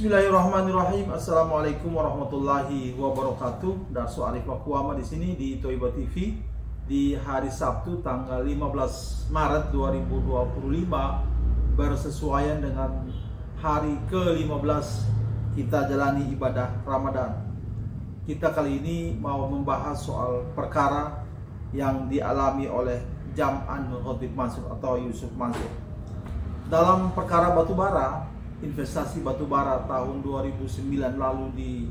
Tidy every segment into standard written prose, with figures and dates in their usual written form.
Bismillahirrahmanirrahim. Assalamualaikum warahmatullahi wabarakatuh. Darso Arif Wakuama di sini di Toiba TV di hari Sabtu tanggal 15 Maret 2025 bersesuaian dengan hari ke-15 kita jalani ibadah Ramadan. Kita kali ini mau membahas soal perkara yang dialami oleh Jam'an Khotib Mansur atau Yusuf Mansur. Dalam perkara batubara, investasi batubara tahun 2009 lalu di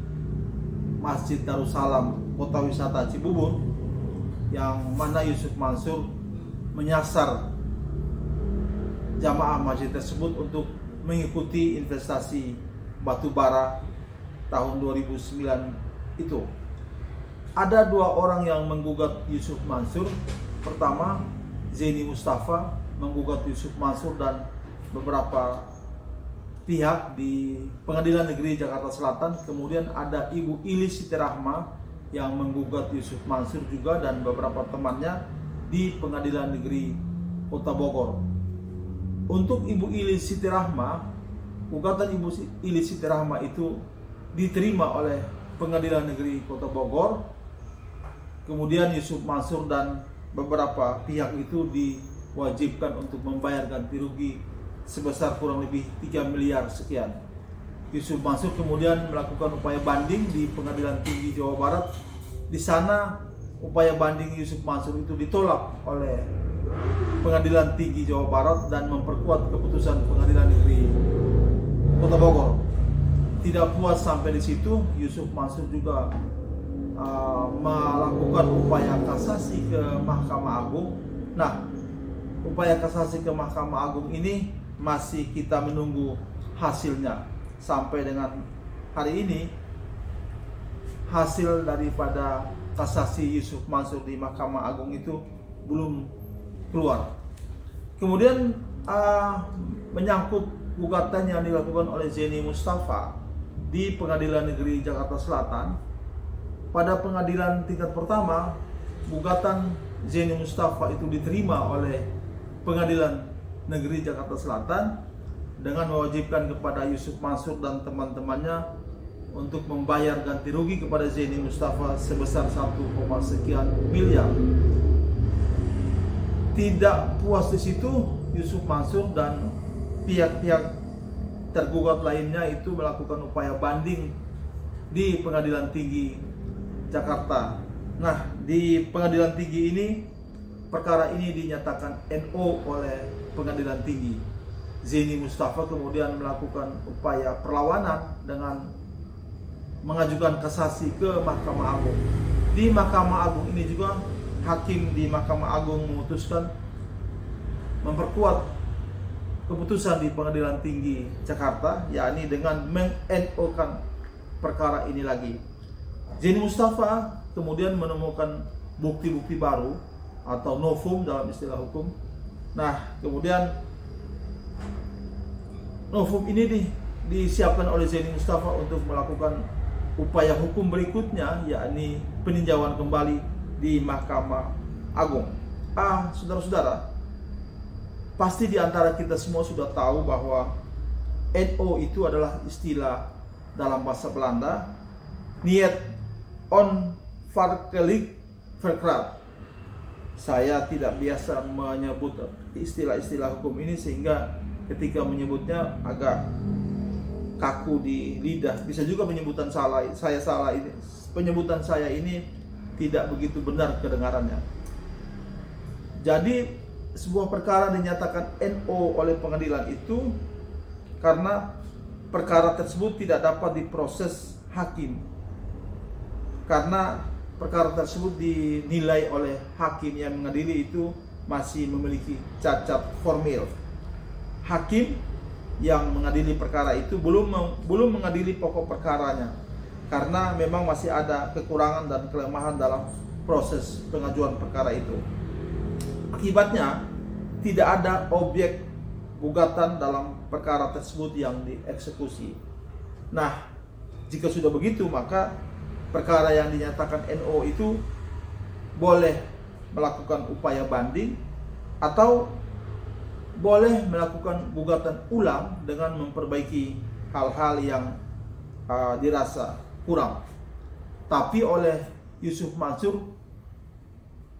Masjid Darussalam Kota Wisata Cibubur, yang mana Yusuf Mansur menyasar jamaah masjid tersebut untuk mengikuti investasi batubara tahun 2009 itu. Ada dua orang yang menggugat Yusuf Mansur. Pertama, Zeni Mustafa menggugat Yusuf Mansur dan beberapa pihak di Pengadilan Negeri Jakarta Selatan. Kemudian ada Ibu Ilis Siti Rahma yang menggugat Yusuf Mansur juga dan beberapa temannya di Pengadilan Negeri Kota Bogor. Untuk Ibu Ilis Siti Rahma, gugatan Ibu Ilis Siti Rahma itu diterima oleh Pengadilan Negeri Kota Bogor. Kemudian Yusuf Mansur dan beberapa pihak itu diwajibkan untuk membayar ganti rugi sebesar kurang lebih 3 miliar sekian. Yusuf Mansur kemudian melakukan upaya banding di Pengadilan Tinggi Jawa Barat. Di sana upaya banding Yusuf Mansur itu ditolak oleh Pengadilan Tinggi Jawa Barat dan memperkuat keputusan Pengadilan Negeri Kota Bogor. Tidak puas sampai di situ, Yusuf Mansur juga melakukan upaya kasasi ke Mahkamah Agung. Nah, upaya kasasi ke Mahkamah Agung ini masih kita menunggu hasilnya. Sampai dengan hari ini hasil daripada kasasi Yusuf Mansur di Mahkamah Agung itu belum keluar. Kemudian menyangkut gugatan yang dilakukan oleh Zeni Mustafa di Pengadilan Negeri Jakarta Selatan. Pada pengadilan tingkat pertama, gugatan Zeni Mustafa itu diterima oleh Pengadilan Negeri Jakarta Selatan dengan mewajibkan kepada Yusuf Mansur dan teman-temannya untuk membayar ganti rugi kepada Zeni Mustafa sebesar 1, sekian miliar. Tidak puas di situ, Yusuf Mansur dan pihak-pihak tergugat lainnya itu melakukan upaya banding di Pengadilan Tinggi Jakarta. Nah, di Pengadilan Tinggi ini perkara ini dinyatakan NO oleh Pengadilan Tinggi. Zeni Mustafa kemudian melakukan upaya perlawanan dengan mengajukan kasasi ke Mahkamah Agung. Di Mahkamah Agung ini juga hakim di Mahkamah Agung memutuskan memperkuat keputusan di Pengadilan Tinggi Jakarta, yakni dengan meng-NO-kan perkara ini lagi. Zeni Mustafa kemudian menemukan bukti-bukti baru atau novum dalam istilah hukum. Nah, kemudian novum ini disiapkan oleh Zeni Mustafa untuk melakukan upaya hukum berikutnya, yakni peninjauan kembali di Mahkamah Agung. Saudara-saudara, pasti di antara kita semua sudah tahu bahwa NO itu adalah istilah dalam bahasa Belanda, Niet onafhankelijk verklaard. Saya tidak biasa menyebut istilah-istilah hukum ini sehingga ketika menyebutnya agak kaku di lidah. Bisa juga penyebutan saya salah ini. Penyebutan saya ini tidak begitu benar kedengarannya. Jadi sebuah perkara dinyatakan NO oleh pengadilan itu karena perkara tersebut tidak dapat diproses hakim. Karena perkara tersebut dinilai oleh hakim yang mengadili itu masih memiliki cacat formil. Hakim yang mengadili perkara itu belum mengadili pokok perkaranya karena memang masih ada kekurangan dan kelemahan dalam proses pengajuan perkara itu. Akibatnya tidak ada objek gugatan dalam perkara tersebut yang dieksekusi. Nah, jika sudah begitu maka perkara yang dinyatakan NO itu boleh melakukan upaya banding atau boleh melakukan gugatan ulang dengan memperbaiki hal-hal yang dirasa kurang. Tapi oleh Yusuf Mansur,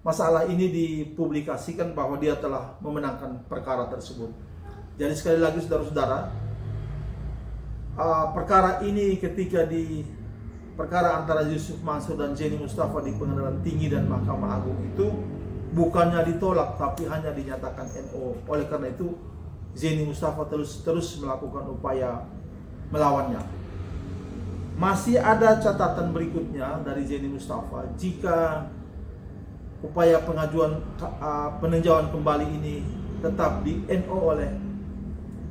masalah ini dipublikasikan bahwa dia telah memenangkan perkara tersebut. Jadi sekali lagi saudara-saudara, perkara ini ketika di perkara antara Yusuf Mansur dan Zeni Mustafa di Pengadilan Tinggi dan Mahkamah Agung itu bukannya ditolak tapi hanya dinyatakan NO. Oleh karena itu Zeni Mustafa terus melakukan upaya melawannya. Masih ada catatan berikutnya dari Zeni Mustafa. Jika upaya pengajuan peninjauan kembali ini tetap di NO oleh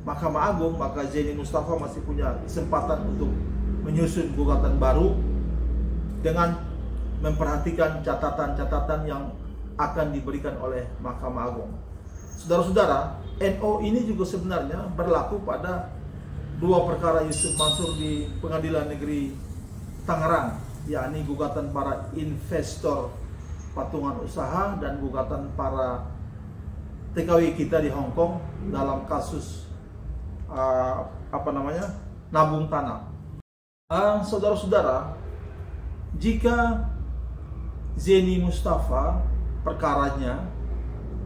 Mahkamah Agung, maka Zeni Mustafa masih punya kesempatan untuk menyusun gugatan baru dengan memperhatikan catatan-catatan yang akan diberikan oleh Mahkamah Agung. Saudara-saudara, NO ini juga sebenarnya berlaku pada dua perkara Yusuf Mansur di Pengadilan Negeri Tangerang, yakni gugatan para investor patungan usaha dan gugatan para TKW kita di Hong Kong dalam kasus nabung tanah. Saudara-saudara, jika Zeni Mustafa perkaranya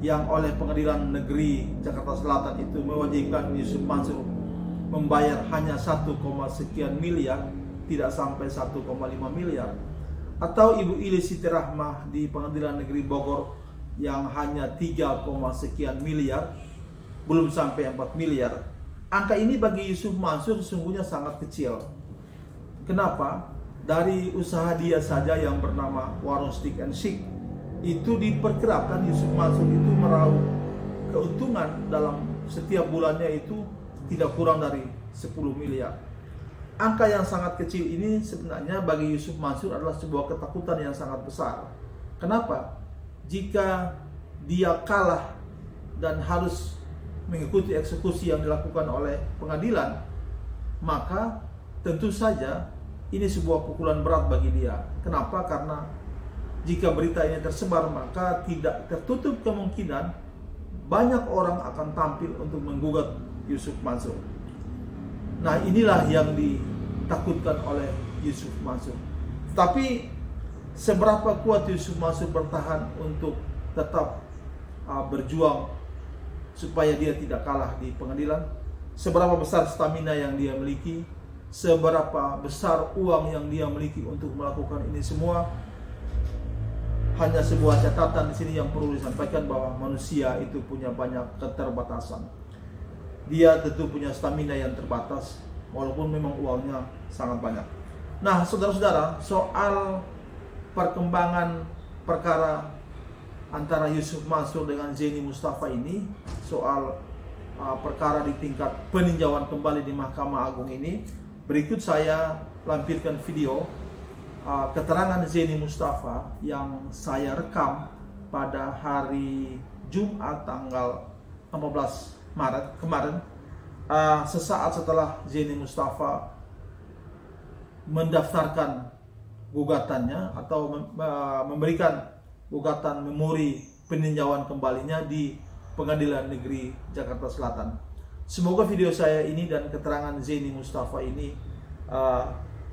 yang oleh Pengadilan Negeri Jakarta Selatan itu mewajibkan Yusuf Mansur membayar hanya 1, sekian miliar, tidak sampai 1,5 miliar, atau Ibu Ili Siti Rahmah di Pengadilan Negeri Bogor yang hanya 3, sekian miliar, belum sampai 4 miliar. Angka ini bagi Yusuf Mansur sesungguhnya sangat kecil. Kenapa? Dari usaha dia saja yang bernama Warung Steak and Chic itu diperkirakan Yusuf Mansur itu meraup keuntungan dalam setiap bulannya itu tidak kurang dari 10 miliar. Angka yang sangat kecil ini sebenarnya bagi Yusuf Mansur adalah sebuah ketakutan yang sangat besar. Kenapa? Jika dia kalah dan harus mengikuti eksekusi yang dilakukan oleh pengadilan, maka tentu saja ini sebuah pukulan berat bagi dia. Kenapa? Karena jika berita ini tersebar, maka tidak tertutup kemungkinan banyak orang akan tampil untuk menggugat Yusuf Mansur. Nah, inilah yang ditakutkan oleh Yusuf Mansur. Tapi seberapa kuat Yusuf Mansur bertahan untuk tetap berjuang supaya dia tidak kalah di pengadilan, seberapa besar stamina yang dia miliki, seberapa besar uang yang dia miliki untuk melakukan ini semua, hanya sebuah catatan di sini yang perlu disampaikan bahwa manusia itu punya banyak keterbatasan. Dia tentu punya stamina yang terbatas, walaupun memang uangnya sangat banyak. Nah, saudara-saudara, soal perkembangan perkara antara Yusuf Mansur dengan Zeni Mustafa ini, soal perkara di tingkat peninjauan kembali di Mahkamah Agung ini, berikut saya lampirkan video keterangan Zeni Mustafa yang saya rekam pada hari Jumat tanggal 15 Maret kemarin, sesaat setelah Zeni Mustafa mendaftarkan gugatannya atau memberikan gugatan memori peninjauan kembalinya di Pengadilan Negeri Jakarta Selatan. Semoga video saya ini dan keterangan Zeni Mustafa ini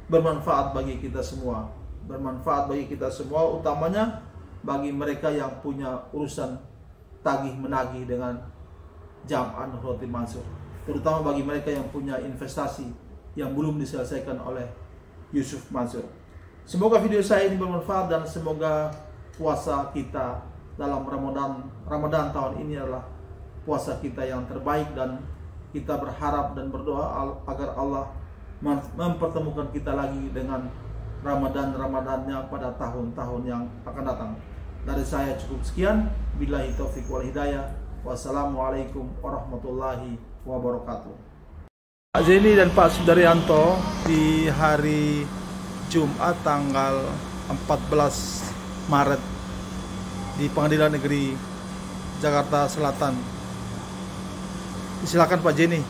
bermanfaat bagi kita semua. Bermanfaat bagi kita semua, utamanya bagi mereka yang punya urusan tagih menagih dengan Jamaah Nahdlatul Mansur, terutama bagi mereka yang punya investasi yang belum diselesaikan oleh Yusuf Mansur. Semoga video saya ini bermanfaat dan semoga puasa kita dalam Ramadan tahun ini adalah puasa kita yang terbaik, dan kita berharap dan berdoa agar Allah mempertemukan kita lagi dengan Ramadannya pada tahun-tahun yang akan datang. Dari saya cukup sekian. Billahi taufiq wal hidayah. Wassalamualaikum warahmatullahi wabarakatuh. Pak Zeni dan Pak Sudaryanto di hari Jumat tanggal 14 Maret di Pengadilan Negeri Jakarta Selatan. Silakan Pak Zeni.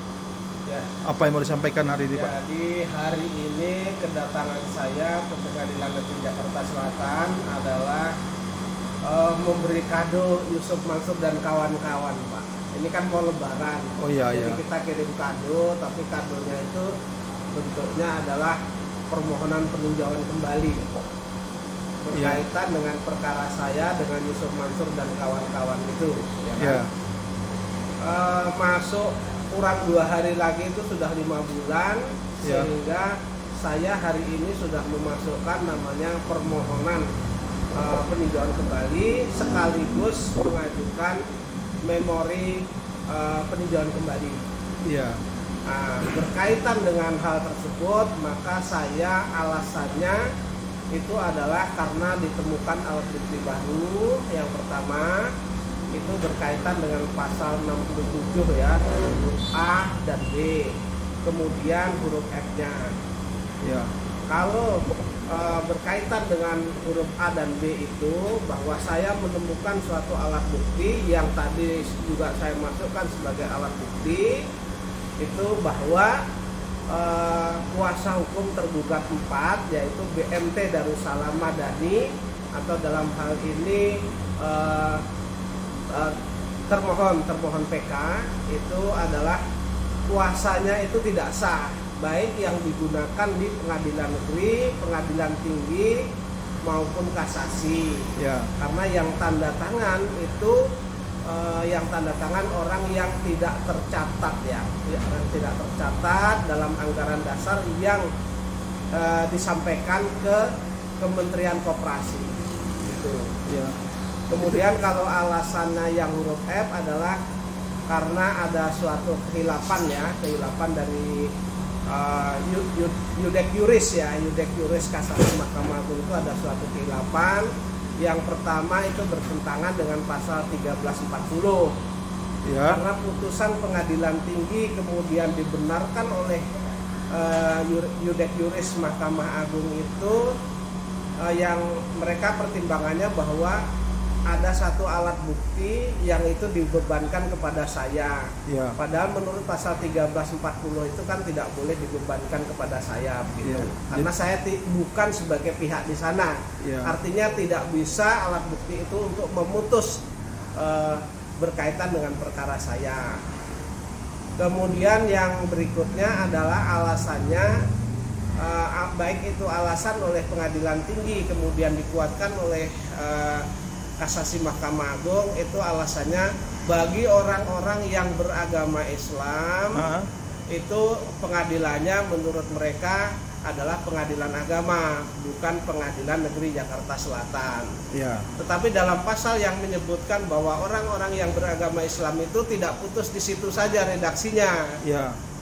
Ya. Apa yang mau disampaikan hari ini, Pak? Jadi hari ini kedatangan saya ke Pengadilan Negeri Jakarta Selatan adalah memberi kado Yusuf Mansur dan kawan-kawan, Pak. Ini kan mau Lebaran. Oh iya, jadi iya. kita kirim kado, tapi kadonya itu bentuknya adalah permohonan peninjauan kembali berkaitan dengan perkara saya dengan Yusuf Mansur dan kawan-kawan itu, ya kan? Masuk kurang 2 hari lagi itu sudah 5 bulan, sehingga saya hari ini sudah memasukkan namanya permohonan peninjauan kembali sekaligus mengajukan memori peninjauan kembali. Berkaitan dengan hal tersebut, maka saya alasannya itu adalah karena ditemukan alat bukti baru. Yang pertama itu berkaitan dengan pasal 67 ya, huruf A dan B, kemudian huruf F-nya. Kalau berkaitan dengan huruf A dan B itu, bahwa saya menemukan suatu alat bukti yang tadi juga saya masukkan sebagai alat bukti, itu bahwa kuasa hukum tergugat 4, yaitu BMT Darussalam Madani, atau dalam hal ini termohon PK, itu adalah kuasanya itu tidak sah, baik yang digunakan di pengadilan negeri, pengadilan tinggi maupun kasasi. Karena yang tanda tangan itu yang tanda tangan orang yang tidak tercatat, yang tidak tercatat dalam anggaran dasar yang disampaikan ke Kementerian Koperasi gitu. Kemudian kalau alasannya yang huruf F adalah karena ada suatu kehilapan dari Yudek Yuris Kasasi Mahkamah Agung itu ada suatu kehilapan. Yang pertama itu bertentangan dengan pasal 1340. Karena putusan pengadilan tinggi kemudian dibenarkan oleh Yudek Yuris Mahkamah Agung itu, yang mereka pertimbangannya bahwa ada satu alat bukti yang itu dibebankan kepada saya. Padahal menurut pasal 1340 itu kan tidak boleh dibebankan kepada saya gitu. Karena saya bukan sebagai pihak di sana. Artinya tidak bisa alat bukti itu untuk memutus berkaitan dengan perkara saya. Kemudian yang berikutnya adalah alasannya, baik itu alasan oleh pengadilan tinggi kemudian dikuatkan oleh Kasasi Mahkamah Agung, itu alasannya bagi orang-orang yang beragama Islam itu pengadilannya menurut mereka adalah pengadilan agama, bukan pengadilan negeri Jakarta Selatan. Tetapi dalam pasal yang menyebutkan bahwa orang-orang yang beragama Islam itu tidak putus di situ saja redaksinya.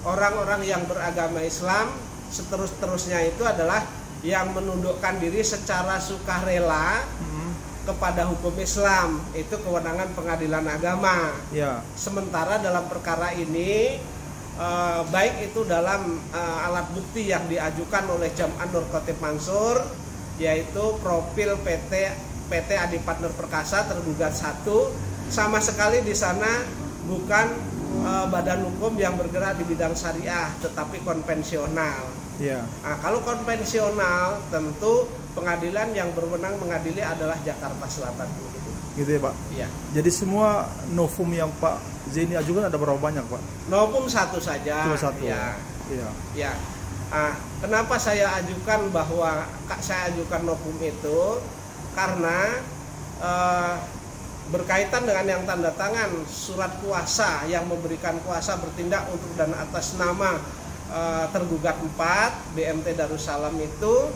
Orang-orang yang beragama Islam seterus-terusnya itu adalah yang menundukkan diri secara sukarela kepada hukum Islam, itu kewenangan pengadilan agama. Sementara dalam perkara ini baik itu dalam alat bukti yang diajukan oleh Jam'an Nur Khatib Mansur, yaitu profil PT Adi Partner Perkasa tergugat 1, sama sekali di sana bukan badan hukum yang bergerak di bidang syariah, tetapi konvensional. Nah, kalau konvensional tentu pengadilan yang berwenang mengadili adalah Jakarta Selatan. Gitu ya Pak? Jadi semua novum yang Pak Zaini ajukan ada berapa banyak Pak? Novum 1 saja. Cuma 1. Kenapa saya ajukan saya ajukan novum itu? Karena berkaitan dengan yang tanda tangan surat kuasa yang memberikan kuasa bertindak untuk dan atas nama tergugat 4 BMT Darussalam itu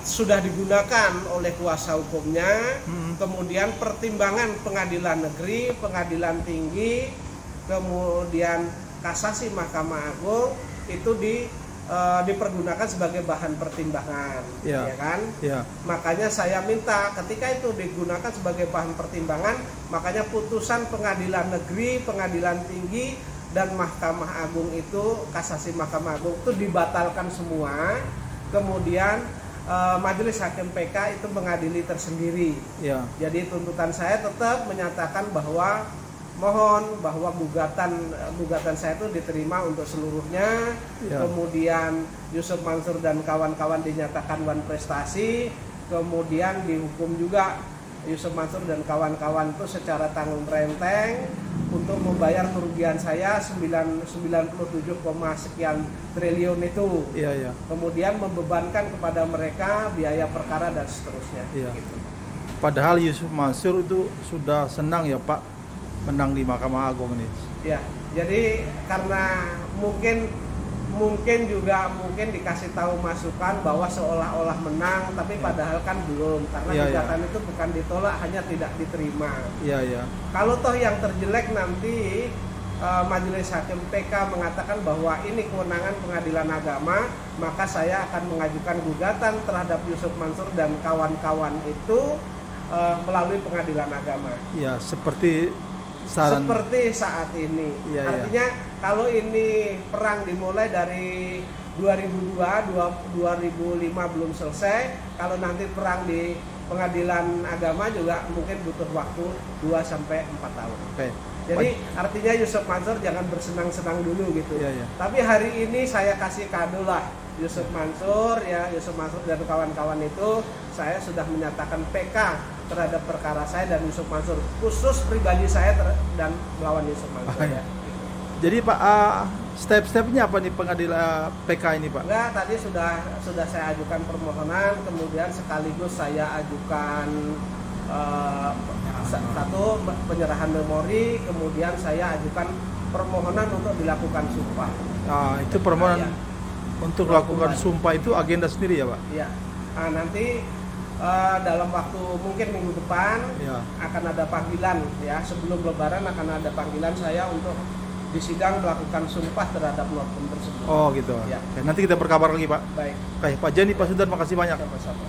sudah digunakan oleh kuasa hukumnya. Kemudian pertimbangan pengadilan negeri, pengadilan tinggi, kemudian kasasi Mahkamah Agung itu dipergunakan sebagai bahan pertimbangan, ya kan? Makanya saya minta ketika itu digunakan sebagai bahan pertimbangan, makanya putusan pengadilan negeri, pengadilan tinggi dan Mahkamah Agung itu, kasasi Mahkamah Agung itu dibatalkan semua. Kemudian Majelis Hakim PK itu mengadili tersendiri. Jadi tuntutan saya tetap menyatakan bahwa mohon bahwa gugatan saya itu diterima untuk seluruhnya. Kemudian Yusuf Mansur dan kawan-kawan dinyatakan wan prestasi. Kemudian dihukum juga Yusuf Mansur dan kawan-kawan itu secara tanggung renteng. untuk membayar kerugian saya 97, sekian triliun itu. Iya. Kemudian membebankan kepada mereka biaya perkara dan seterusnya. Iya. Gitu. Padahal Yusuf Mansur itu sudah senang ya Pak menang di Mahkamah Agung ini. Ya, jadi karena mungkin dikasih tahu masukan bahwa seolah-olah menang, tapi padahal kan belum, karena gugatan itu bukan ditolak, hanya tidak diterima. Iya. Kalau toh yang terjelek nanti Majelis Hakim PK mengatakan bahwa ini kewenangan pengadilan agama, maka saya akan mengajukan gugatan terhadap Yusuf Mansur dan kawan-kawan itu melalui pengadilan agama. Iya, seperti saat ini. Artinya kalau ini perang dimulai dari 2005 belum selesai, kalau nanti perang di pengadilan agama juga mungkin butuh waktu 2-4 tahun. Jadi artinya Yusuf Mansur jangan bersenang-senang dulu gitu. Tapi hari ini saya kasih kado lah Yusuf Mansur dan kawan-kawan itu, saya sudah menyatakan PK terhadap perkara saya dan Yusuf Mansur, khusus pribadi saya dan melawan Yusuf Mansur. Jadi Pak, step-stepnya apa nih pengadilan PK ini Pak? Enggak, tadi sudah saya ajukan permohonan, kemudian sekaligus saya ajukan satu penyerahan memori, kemudian saya ajukan permohonan untuk dilakukan sumpah. Itu permohonan untuk lakukan sumpah itu agenda sendiri ya Pak? Iya. Nanti dalam waktu mungkin minggu depan akan ada panggilan ya, sebelum Lebaran akan ada panggilan saya untuk di sidang melakukan sumpah terhadap norkom tersebut. Oh gitu. Ya. Nanti kita berkabar lagi Pak. Baik. Pak Jani, Pak Sudan, makasih banyak. Sama-sama.